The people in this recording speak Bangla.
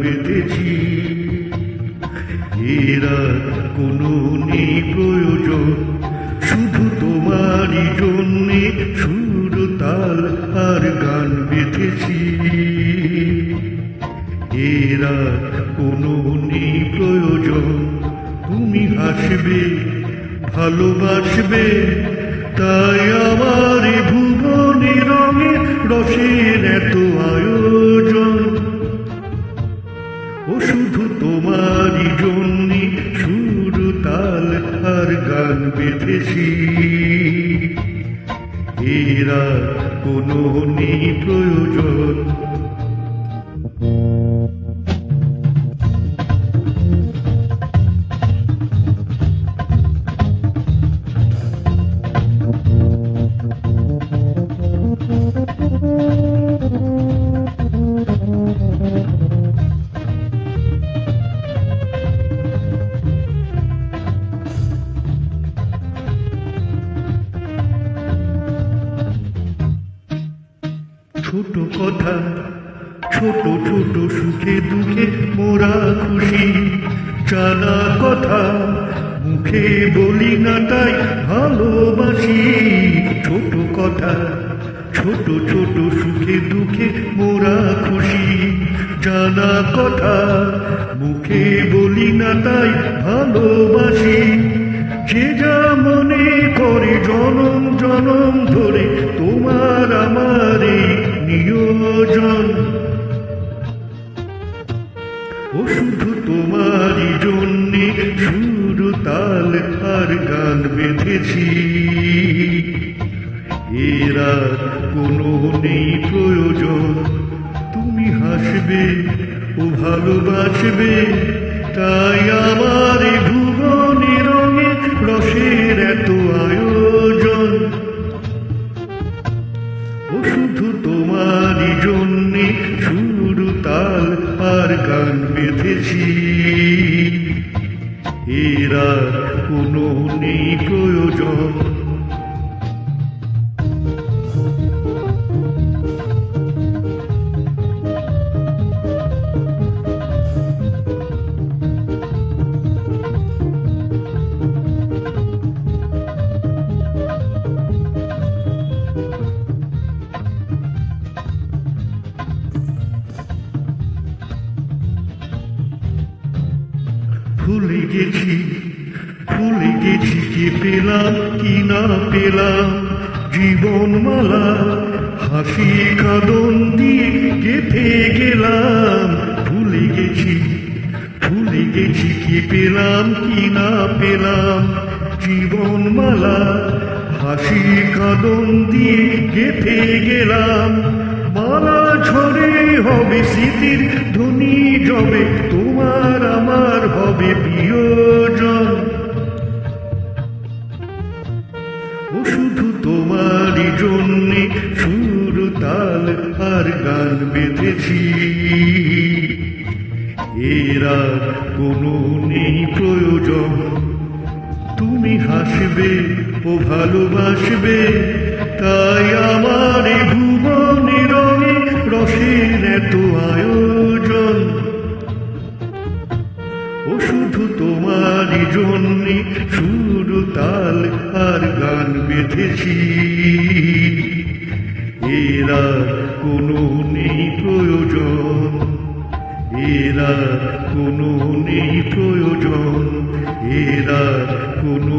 বেঁধেছি। এরা কোনো নেই প্রয়োজন, শুধু তোমারই জন্যে সুর তাল আর গান বেঁধেছি। এরা কোনো নেই প্রয়োজন, তুমি হাসবে ভালোবাসবে, তাই আমার ভুবনে রঙে রসের এত আয়োজন। ও শুধু তোমারই জন্যে সুর তাল আর গান বেঁধেছি। এরা কোনো নেই প্রয়োজন। ছোট কথা, ছোট ছোট সুখে দুঃখে মোরা খুশি, জানা কথা মুখে বলি না তাই ভালোবাসি। ছোট কথা, ছোট ছোট সুখে দুঃখে মোরা খুশি, জানা কথা মুখে বলি না তাই ভালোবাসি। যে যা মনে করে জনম জনম ধরে তোমার আমার নিয়োজন। ও শুধু তোমারই জন্যে সুর তাল আর গান বেঁধেছি। এরা কোনো নেই প্রয়োজন, তুমি হাসবে ও ভালোবাসবে, তাই আমার ভুবনে রঙে রসের এত আয়োজন। ও শুধু তোমারই জন্যে সুর তাল আর গান বেঁধেছি। এরা কোনো নেই প্রয়োজন। ভুলে গেছি, ভুলে গেছি কি পেলাম কি না পেলাম, জীবনমালা হাসি কাঁদন দিয়ে গেঁথে গেলাম। ভুলে গেছি, ভুলে গেছি কি পেলাম কি না পেলাম, জীবনমালা হাসি কাঁদন দিয়ে গেঁথে গেলাম। মালা ঝরে হবে স্মৃতির ধ্বনি জবে, তোমার আমার হবে প্রিয়জন। ও শুধু তোমারই জন্যে সুর তাল আর গান বেঁধেছি। এরা কোনো নেই প্রয়োজন, তুমি হাসবে ও ভালোবাসবে, তাই আমার ভুবনে রঙে রসের এত আয়োজন। ও শুধু তোমারই জন্যে সুর তাল আর গান বেঁধেছি। এরা কোনো নেই প্রয়োজন, এরা কোনো নেই প্রয়োজন, এরা কোনো